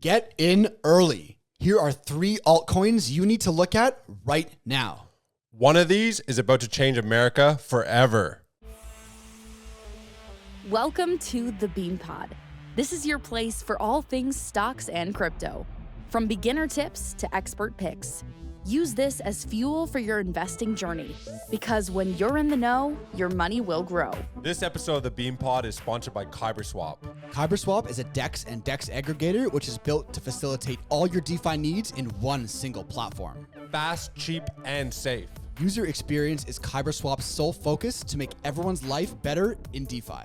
Get in early. Here are 3 altcoins you need to look at right now. One of these is about to change America forever. Welcome to the Bean Pod. This is your place for all things stocks and crypto. From beginner tips to expert picks. Use this as fuel for your investing journey, because when you're in the know, your money will grow. This episode of the Bean Pod is sponsored by KyberSwap. KyberSwap is a DEX and DEX aggregator, which is built to facilitate all your DeFi needs in one single platform. Fast, cheap, and safe. User experience is KyberSwap's sole focus to make everyone's life better in DeFi.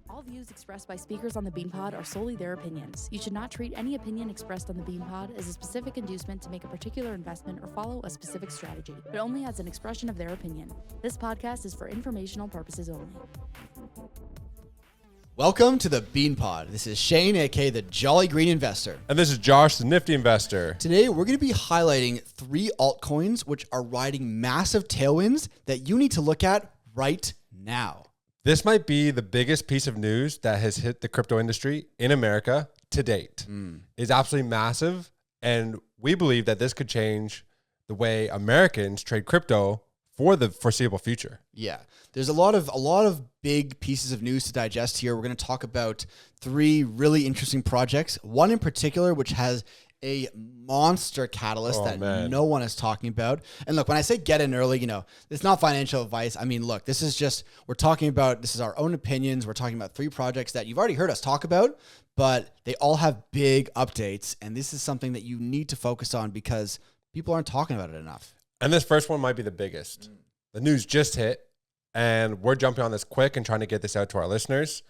All views expressed by speakers on the Bean Pod are solely their opinions. You should not treat any opinion expressed on the Bean Pod as a specific inducement to make a particular investment or follow a specific strategy, but only as an expression of their opinion. This podcast is for informational purposes only. Welcome to the Bean Pod. This is Shane, aka the Jolly Green Investor. And this is Josh, the Nifty Investor. Today, we're going to be highlighting 3 altcoins which are riding massive tailwinds that you need to look at right now. This might be the biggest piece of news that has hit the crypto industry in America to date. It's absolutely massive, and we believe that this could change the way Americans trade crypto for the foreseeable future. Yeah, there's a lot of big pieces of news to digest here. We're going to talk about 3 really interesting projects. One in particular, which has a monster catalyst no one is talking about. And look, when I say get in early, it's not financial advice. I mean, look, this is our own opinions. We're talking about 3 projects that you've already heard us talk about, but they all have big updates. And this is something that you need to focus on because people aren't talking about it enough. And this first one might be the biggest. The news just hit, and we're jumping on this quick and trying to get this out to our listeners.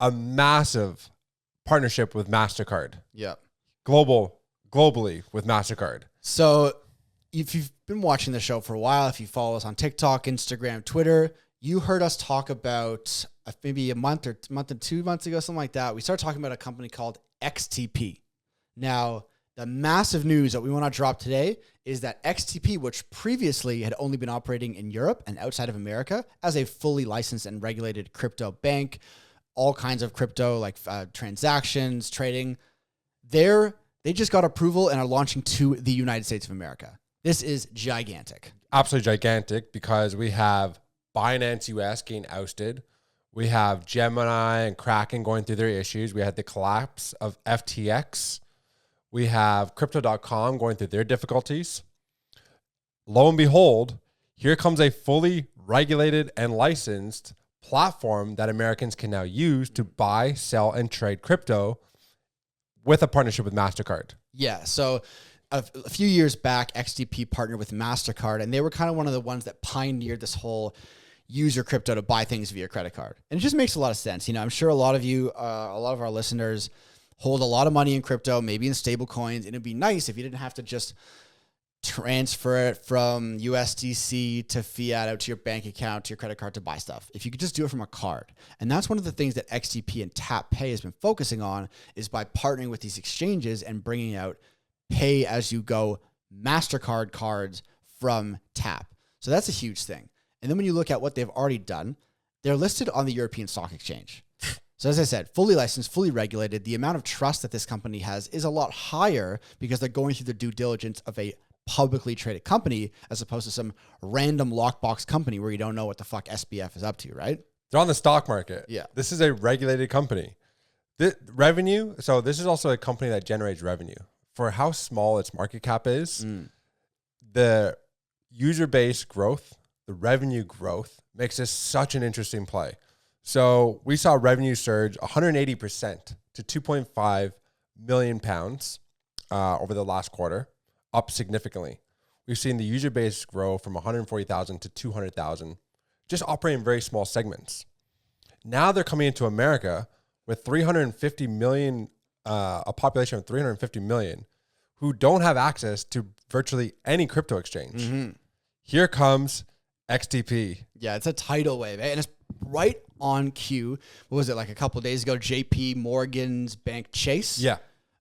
A massive partnership with MasterCard. Yeah. Globally with MasterCard. So if you've been watching the show for a while, if you follow us on TikTok, Instagram, Twitter, you heard us talk about maybe a month and 2 months ago, something like that. We started talking about a company called XTP. Now, the massive news that we want to drop today is that XTP, which previously had only been operating in Europe and outside of America as a fully licensed and regulated crypto bank, all kinds of crypto like transactions, trading, they just got approval and are launching to the United States of America. This is gigantic. Absolutely gigantic because we have Binance US getting ousted. We have Gemini and Kraken going through their issues. We had the collapse of FTX. We have Crypto.com going through their difficulties. Lo and behold, here comes a fully regulated and licensed platform that Americans can now use to buy, sell, and trade crypto with a partnership with MasterCard. Yeah, so a few years back, XTP partnered with MasterCard, and they were kind of one of the ones that pioneered this whole use your crypto to buy things via credit card. And it just makes a lot of sense. I'm sure a lot of you, a lot of our listeners hold a lot of money in crypto, maybe in stable coins, and it'd be nice if you didn't have to just transfer it from USDC to fiat out to your bank account, to your credit card to buy stuff. If you could just do it from a card. And that's one of the things that XTP and Tap Pay has been focusing on, is by partnering with these exchanges and bringing out pay-as-you-go MasterCard cards from Tap. So that's a huge thing. And then when you look at what they've already done, they're listed on the European Stock Exchange. So as I said, fully licensed, fully regulated. The amount of trust that this company has is a lot higher because they're going through the due diligence of a publicly traded company as opposed to some random lockbox company where you don't know what the fuck SBF is up to, right? They're on the stock market. Yeah. This is a regulated company. The revenue, so this is also a company that generates revenue. For how small its market cap is, the user base growth, the revenue growth makes this such an interesting play. So we saw revenue surge 180% to 2.5 million pounds over the last quarter, up significantly. We've seen the user base grow from 140,000 to 200,000, just operating in very small segments. Now they're coming into America with 350 million, a population of 350 million, who don't have access to virtually any crypto exchange. Here comes XTP. Yeah, it's a tidal wave, and it's right on cue. What was it, like a couple of days ago? JP Morgan's bank Chase. Yeah.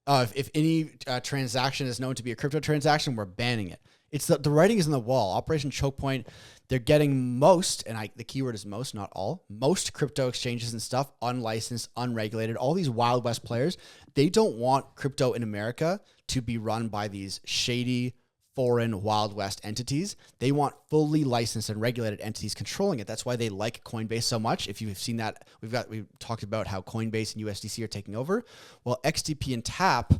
If any transaction is known to be a crypto transaction, we're banning it. It's the writing is on the wall. Operation Choke Point, they're getting most, and the keyword is most, not all, most crypto exchanges and stuff, unlicensed, unregulated, all these Wild West players. They don't want crypto in America to be run by these shady, foreign Wild West entities. They want fully licensed and regulated entities controlling it. That's why they like Coinbase so much. If you've seen that, we've talked about how Coinbase and USDC are taking over. Well, XTP and TAP,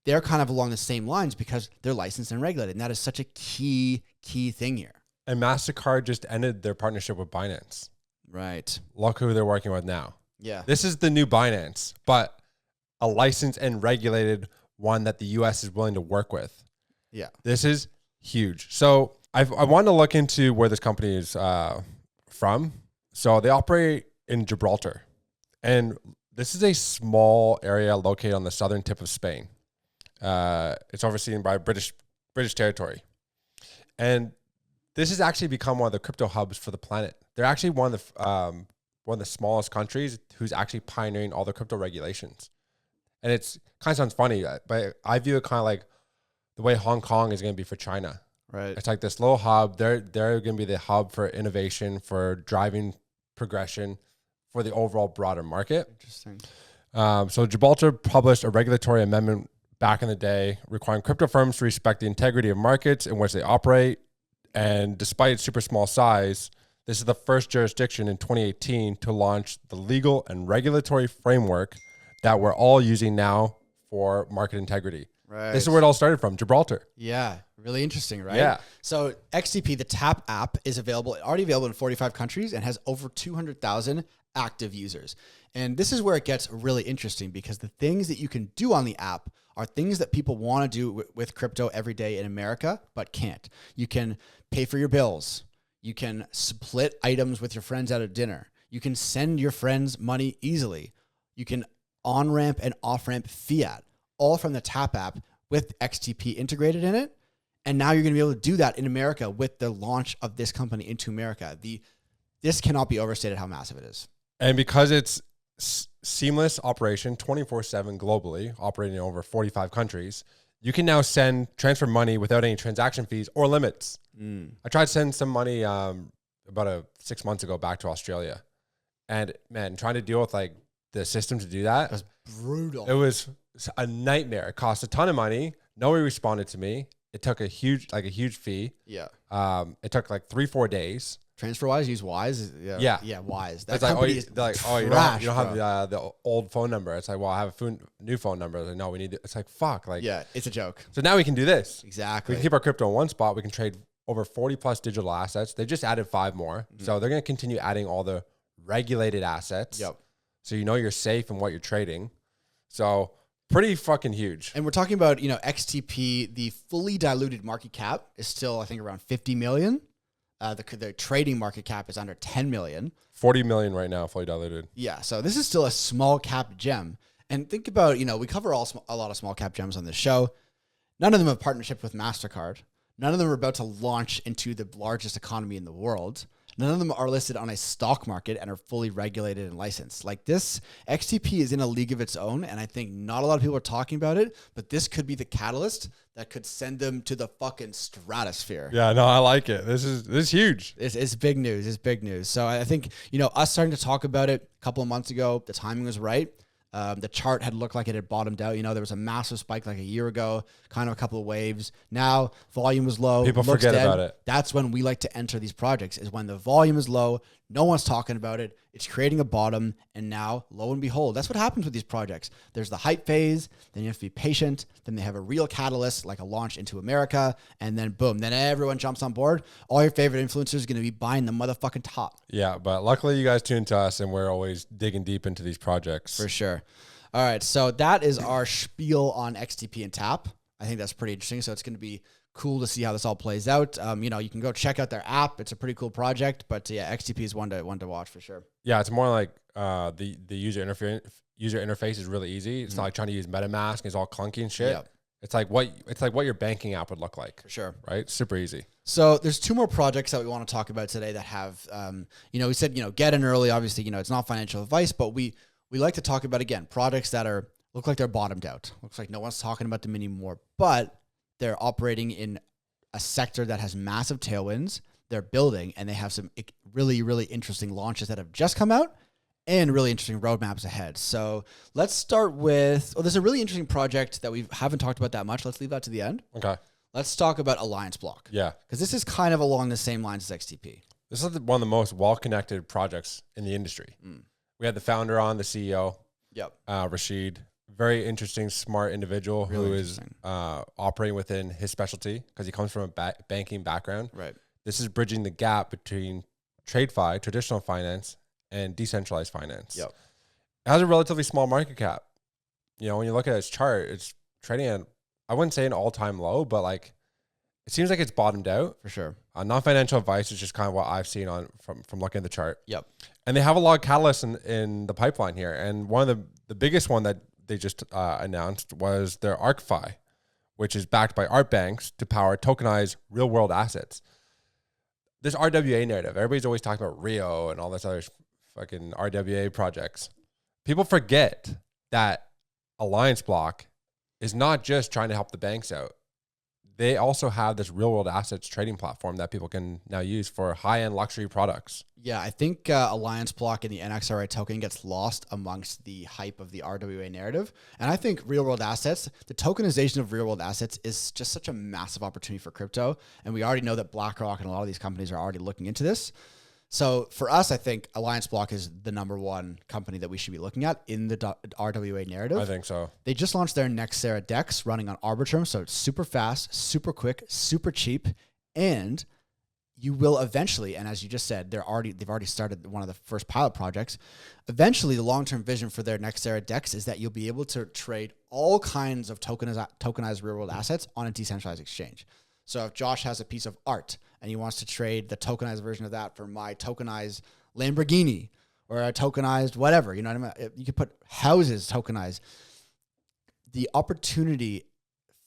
they're kind of along the same lines because they're licensed and regulated. And that is such a key thing here. And MasterCard just ended their partnership with Binance. Right. Look who they're working with now. Yeah. This is the new Binance, but a licensed and regulated one that the US is willing to work with. Yeah. This is huge. So I wanted to look into where this company is from. So they operate in Gibraltar. And this is a small area located on the southern tip of Spain. It's overseen by British territory. And this has actually become one of the crypto hubs for the planet. They're actually one of the smallest countries who's actually pioneering all the crypto regulations. And it's kind of sounds funny, but I view it kind of like the way Hong Kong is going to be for China. Right. It's like this little hub. They're going to be the hub for innovation, for driving progression for the overall broader market. Interesting. So Gibraltar published a regulatory amendment back in the day requiring crypto firms to respect the integrity of markets in which they operate. And despite its super small size, this is the first jurisdiction in 2018 to launch the legal and regulatory framework that we're all using now for market integrity. Right. This is where it all started from, Gibraltar. Yeah. Really interesting, right? Yeah. So XTP, the TAP app, is already available in 45 countries and has over 200,000 active users. And this is where it gets really interesting because the things that you can do on the app are things that people want to do with crypto every day in America, but can't. You can pay for your bills. You can split items with your friends at a dinner. You can send your friends money easily. You can on-ramp and off-ramp fiat, all from the TAP app with XTP integrated in it. And now you're going to be able to do that in America with the launch of this company into America. This cannot be overstated how massive it is. And because it's seamless operation 24/7 globally, operating in over 45 countries, you can now transfer money without any transaction fees or limits. I tried to send some money about 6 months ago back to Australia. And man, trying to deal with like the system to do that. It was brutal. It was a nightmare. It cost a ton of money. Nobody responded to me. It took a huge fee. Yeah. It took like 3-4 days. TransferWise, use Wise. Yeah, Wise. That It's like, company you is don't have bro. the old phone number. It's like, well, I have a new phone number. Like, no, we need it. It's like, fuck. Like, Yeah, it's a joke. so now we can do this. Exactly. We can keep our crypto in one spot. We can trade over 40 plus digital assets. They just added 5 more. So they're going to continue adding all the regulated assets. Yep. So you know you're safe in what you're trading. So pretty fucking huge. And we're talking about, XTP, the fully diluted market cap is still, I think, around 50 million. The trading market cap is under 10 million. 40 million right now, fully diluted. Yeah, so this is still a small cap gem. And think about, we cover a lot of small cap gems on this show. None of them have partnership with MasterCard. None of them are about to launch into the largest economy in the world. None of them are listed on a stock market and are fully regulated and licensed. Like this, XTP is in a league of its own, and I think not a lot of people are talking about it, but this could be the catalyst that could send them to the fucking stratosphere. Yeah, no, I like it. This is huge. It's big news. It's big news. So I think, us starting to talk about it a couple of months ago, the timing was right. The chart had looked like it had bottomed out. There was a massive spike like a year ago, kind of a couple of waves. Now volume was low. People looks forget dead. about it. That's when we like to enter these projects, is when the volume is low. No one's talking about it. It's creating a bottom. And now, lo and behold, that's what happens with these projects. There's the hype phase. Then you have to be patient. Then they have a real catalyst, like a launch into America. And then boom, then everyone jumps on board. All your favorite influencers are going to be buying the motherfucking top. Yeah, but luckily you guys tune to us and we're always digging deep into these projects. For sure. All right, so that is our spiel on XTP and TAP. I think that's pretty interesting. So it's going to be cool to see how this all plays out. You can go check out their app. It's a pretty cool project, but yeah, XTP is one to watch for sure. Yeah, it's more like the user interface is really easy. It's not like trying to use MetaMask. It's all clunky and shit. Yep. It's like what your banking app would look like. For sure. Right? Super easy. So there's 2 more projects that we want to talk about today that have, we said, get in early. Obviously, it's not financial advice, but we like to talk about, again, products that look like they're bottomed out. Looks like no one's talking about them anymore, but they're operating in a sector that has massive tailwinds. They're building, and they have some really, really interesting launches that have just come out and really interesting roadmaps ahead. So let's start with, there's a really interesting project that we haven't talked about that much. Let's leave that to the end. Okay. Let's talk about AllianceBlock. Yeah. Because this is kind of along the same lines as XTP. This is one of the most well-connected projects in the industry. We had the founder on, the CEO, Rashid. Very interesting, smart individual who is operating within his specialty because he comes from a banking background. Right. This is bridging the gap between TradeFi, traditional finance, and decentralized finance. Yep. It has a relatively small market cap. You know, when you look at its chart, it's trading at, I wouldn't say an all-time low, but like it seems like it's bottomed out. For sure. Non-financial advice is just kind of what I've seen from looking at the chart. Yep. And they have a lot of catalysts in the pipeline here. And one of the biggest one that they just announced was their ArcFi, which is backed by art banks to power tokenized real-world assets. This RWA narrative, everybody's always talking about Rio and all this other fucking RWA projects. People forget that AllianceBlock is not just trying to help the banks out. They also have this real world assets trading platform that people can now use for high-end luxury products. Yeah, I think AllianceBlock and the NXRA token gets lost amongst the hype of the RWA narrative. And I think real world assets, the tokenization of real world assets is just such a massive opportunity for crypto. And we already know that BlackRock and a lot of these companies are already looking into this. So for us, I think AllianceBlock is the number one company that we should be looking at in the RWA narrative. I think so. They just launched their NXRA DEX running on Arbitrum, so it's super fast, super quick, super cheap, and you will eventually, and as you just said, they've already started one of the first pilot projects. Eventually, the long-term vision for their NXRA DEX is that you'll be able to trade all kinds of tokenized real-world assets on a decentralized exchange. So if Josh has a piece of art and he wants to trade the tokenized version of that for my tokenized Lamborghini or a tokenized whatever, you know what I mean? You could put houses tokenized. The opportunity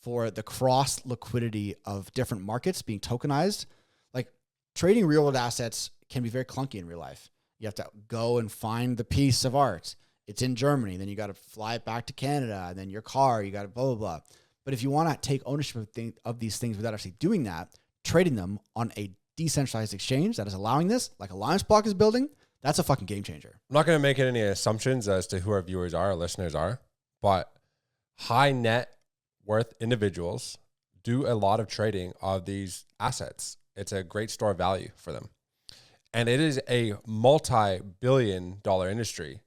for the cross liquidity of different markets being tokenized, like trading real world assets can be very clunky in real life. You have to go and find the piece of art. It's in Germany. Then you got to fly it back to Canada. And then your car, you got to blah, blah, blah. But if you want to take ownership of these things without actually doing that, trading them on a decentralized exchange that is allowing this, like AllianceBlock is building, that's a fucking game changer. I'm not going to make any assumptions as to who our viewers are, our listeners are, but high net worth individuals do a lot of trading of these assets. It's a great store of value for them. And it is a multi-billion-dollar industry.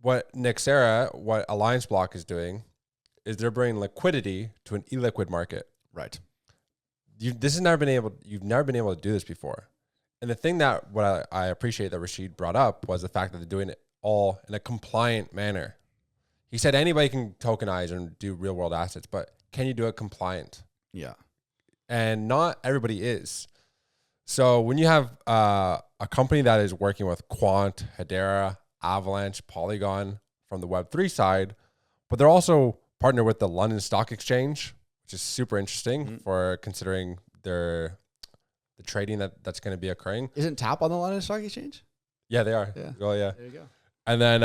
What NXRA, what AllianceBlock is doing is they're bringing liquidity to an illiquid market. Right. You've never been able to do this before. And the thing that what I appreciate that Rashid brought up was the fact that they're doing it all in a compliant manner. He said anybody can tokenize and do real world assets, but can you do it compliant? Yeah. And not everybody is. So when you have a company that is working with Quant, Hedera, Avalanche, Polygon from the Web3 side, but they're also partnered with the London Stock Exchange, which is super interesting for considering the trading that's going to be occurring. Isn't TAP on the London Stock Exchange? Yeah, they are. Yeah. Oh, yeah. There you go. And then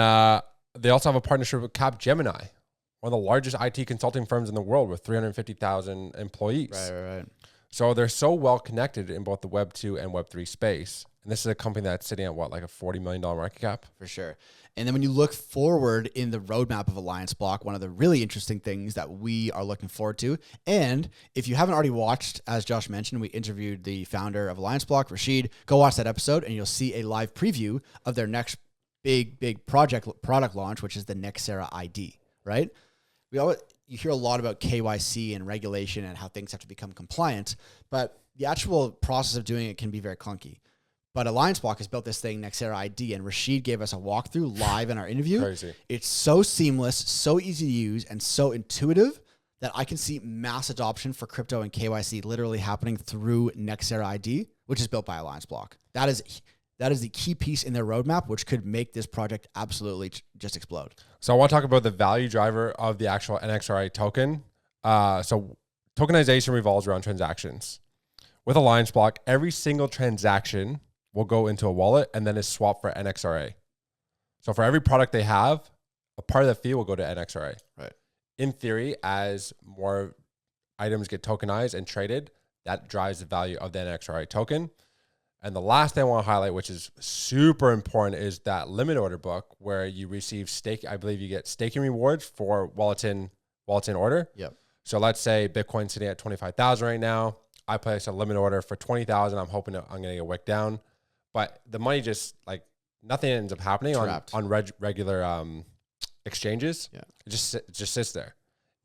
they also have a partnership with Capgemini, one of the largest IT consulting firms in the world with 350,000 employees. Right. So they're so well connected in both the Web 2 and Web 3 space. And this is a company that's sitting at what, like a $40 million market cap? For sure. And then when you look forward in the roadmap of AllianceBlock, one of the really interesting things that we are looking forward to, and if you haven't already watched, as Josh mentioned, we interviewed the founder of AllianceBlock, Rashid. Go watch that episode and you'll see a live preview of their next big product launch, which is the NXRA ID, right? You hear a lot about KYC and regulation and how things have to become compliant, but the actual process of doing it can be very clunky. But AllianceBlock has built this thing, NXRA ID, and Rashid gave us a walkthrough live in our interview. Crazy. It's so seamless, so easy to use, and so intuitive that I can see mass adoption for crypto and KYC literally happening through NXRA ID, which is built by AllianceBlock. That is the key piece in their roadmap, which could make this project absolutely just explode. So I want to talk about the value driver of the actual NXRA token. So tokenization revolves around transactions. With AllianceBlock, every single transaction will go into a wallet and then is swapped for NXRA. So for every product they have, a part of the fee will go to NXRA. Right. In theory, as more items get tokenized and traded, that drives the value of the NXRA token. And the last thing I want to highlight, which is super important, is that limit order book where you receive stake. I believe you get staking rewards for while it's in order. Yep. So let's say Bitcoin's sitting at 25,000 right now. I place a limit order for 20,000. I'm hoping I'm going to get wicked down, but the money just like nothing ends up happening on regular exchanges. Yeah. It just sits there.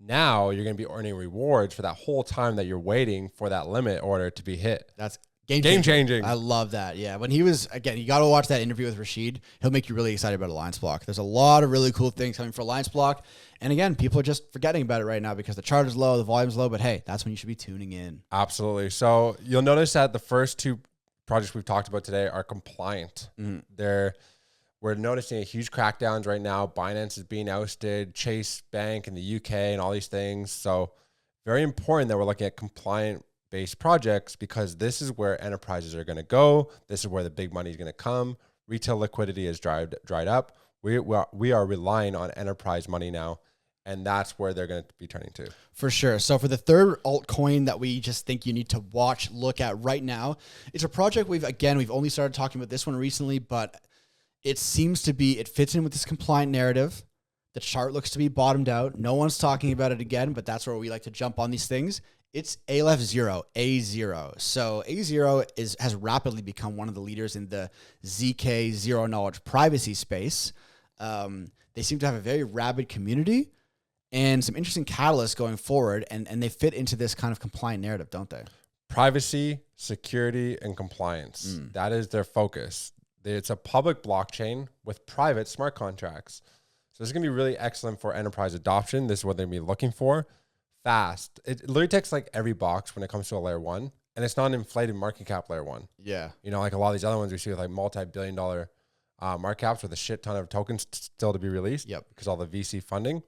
Now you're going to be earning rewards for that whole time that you're waiting for that limit order to be hit. That's game changing. I love that. Yeah. When he was, again, you got to watch that interview with Rashid. He'll make you really excited about AllianceBlock. There's a lot of really cool things coming for AllianceBlock. And again, people are just forgetting about it right now because the chart is low, the volume's low, but hey, that's when you should be tuning in. Absolutely. So you'll notice that the first two projects we've talked about today are compliant. We're noticing a huge crackdowns right now. Binance is being ousted, Chase Bank in the UK and all these things. So very important that we're looking at compliant based projects because this is where enterprises are going to go. This is where the big money is going to come. Retail liquidity is dried up. We are relying on enterprise money now, and that's where they're going to be turning to. For sure. So for the third altcoin that we just think you need to look at right now, it's a project we've only started talking about this one recently, but it fits in with this compliant narrative. The chart looks to be bottomed out. No one's talking about it again, but that's where we like to jump on these things. It's Aleph Zero, AZERO. So AZERO has rapidly become one of the leaders in the ZK zero knowledge privacy space. They seem to have a very rabid community and some interesting catalysts going forward, and they fit into this kind of compliant narrative, don't they? Privacy, security, and compliance. That is their focus. It's a public blockchain with private smart contracts. So this is going to be really excellent for enterprise adoption. This is what they're going to be looking for. Fast. It literally takes like every box when it comes to a layer one, and it's not an inflated market cap layer one. Yeah. You know, like a lot of these other ones we see with like multi-billion-dollar market caps with a shit ton of tokens still to be released. Yep. Because all the VC funding.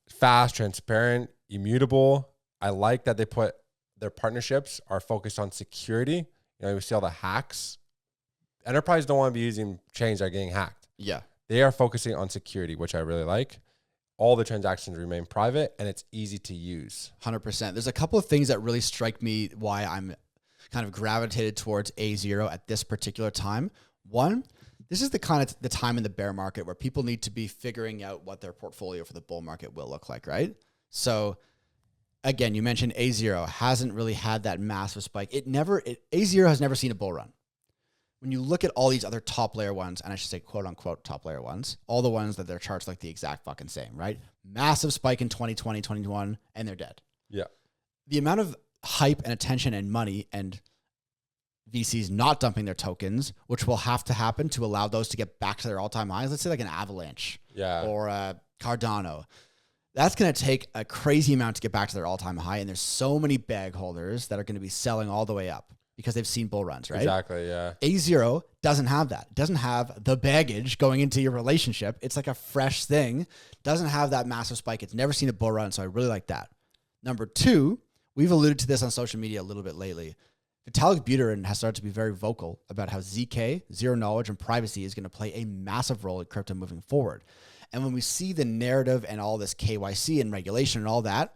Fast, transparent, immutable. I like that they put their partnerships are focused on security. You know, we see all the hacks. Enterprise don't want to be using chains that are getting hacked. Yeah. They are focusing on security, which I really like. All the transactions remain private and it's easy to use. 100%. There's a couple of things that really strike me why I'm kind of gravitated towards AZERO at this particular time. One, this is the time in the bear market where people need to be figuring out what their portfolio for the bull market will look like, right? So again, you mentioned AZERO hasn't really had that massive spike. AZERO has never seen a bull run. When you look at all these other top layer ones, and I should say quote unquote top layer ones, all the ones that their charts like the exact fucking same, right? Massive spike in 2020, 2021, and they're dead. Yeah. The amount of hype and attention and money and VCs not dumping their tokens, which will have to happen to allow those to get back to their all-time highs. Let's say like an Avalanche or a Cardano. That's going to take a crazy amount to get back to their all-time high. And there's so many bag holders that are going to be selling all the way up because they've seen bull runs, right? Exactly, yeah. AZERO doesn't have that. It doesn't have the baggage going into your relationship. It's like a fresh thing. Doesn't have that massive spike. It's never seen a bull run, so I really like that. Number two, we've alluded to this on social media a little bit lately. Vitalik Buterin has started to be very vocal about how ZK, zero knowledge, and privacy is going to play a massive role in crypto moving forward. And when we see the narrative and all this KYC and regulation and all that,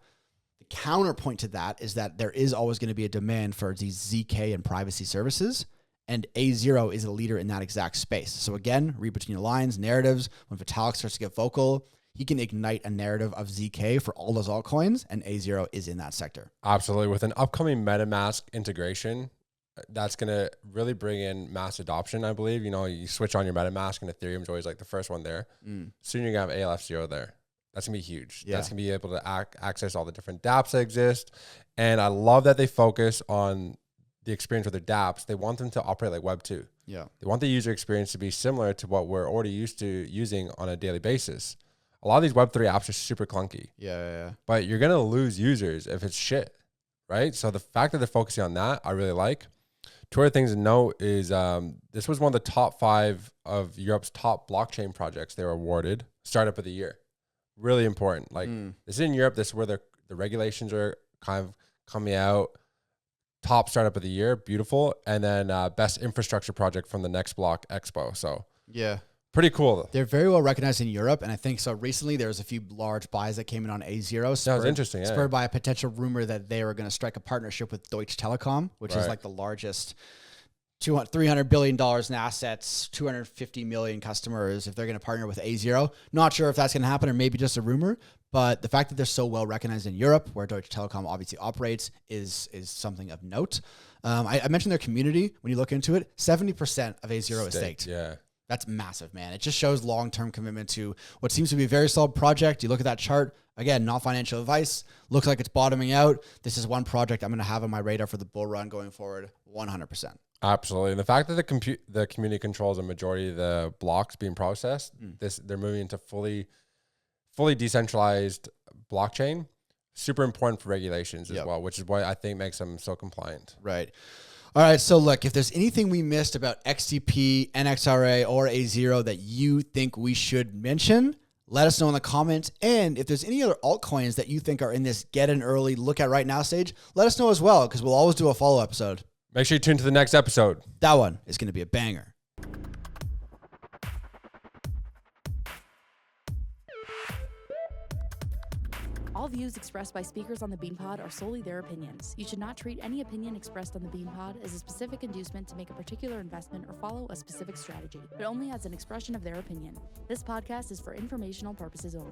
the counterpoint to that is that there is always going to be a demand for these ZK and privacy services, and AZERO is a leader in that exact space. So again, read between the lines, narratives. When Vitalik starts to get vocal, he can ignite a narrative of ZK for all those altcoins, and AZERO is in that sector. Absolutely. With an upcoming MetaMask integration, that's going to really bring in mass adoption, I believe. You know, you switch on your MetaMask and Ethereum is always like the first one there. Soon you're going to have Aleph Zero there. That's going to be huge. Yeah. That's going to be able to access all the different dApps that exist. And I love that they focus on the experience with their dApps. They want them to operate like Web 2. Yeah. They want the user experience to be similar to what we're already used to using on a daily basis. A lot of these Web3 apps are super clunky. Yeah. But you're going to lose users if it's shit, right? So the fact that they're focusing on that, I really like. Two other things to note is this was one of the top 5 of Europe's top blockchain projects they were awarded. Startup of the year. Really important. Like this is in Europe. This is where the regulations are kind of coming out. Top startup of the year. Beautiful. And then best infrastructure project from the NXRA Expo. So yeah, Pretty cool. They're very well recognized in Europe, and I think so. Recently, there was a few large buys that came in on AZERO. That was interesting. Yeah. Spurred by a potential rumor that they were going to strike a partnership with Deutsche Telekom, which is like the largest $300 billion in assets, 250 million customers. If they're going to partner with AZERO, not sure if that's going to happen or maybe just a rumor. But the fact that they're so well recognized in Europe, where Deutsche Telekom obviously operates, is something of note. I mentioned their community. When you look into it, 70% of AZERO is staked. Yeah. That's massive, man. It just shows long-term commitment to what seems to be a very solid project. You look at that chart, again, not financial advice. Looks like it's bottoming out. This is one project I'm going to have on my radar for the bull run going forward, 100%. Absolutely. And the fact that the community controls a majority of the blocks being processed, they're moving into fully decentralized blockchain, super important for regulations as well, which is why I think makes them so compliant. Right. All right, so look, if there's anything we missed about XTP, NXRA, or AZERO that you think we should mention, let us know in the comments. And if there's any other altcoins that you think are in this get in early, look at right now stage, let us know as well, because we'll always do a follow episode. Make sure you tune to the next episode. That one is going to be a banger. All views expressed by speakers on the BeanPod are solely their opinions. You should not treat any opinion expressed on the BeanPod as a specific inducement to make a particular investment or follow a specific strategy, but only as an expression of their opinion. This podcast is for informational purposes only.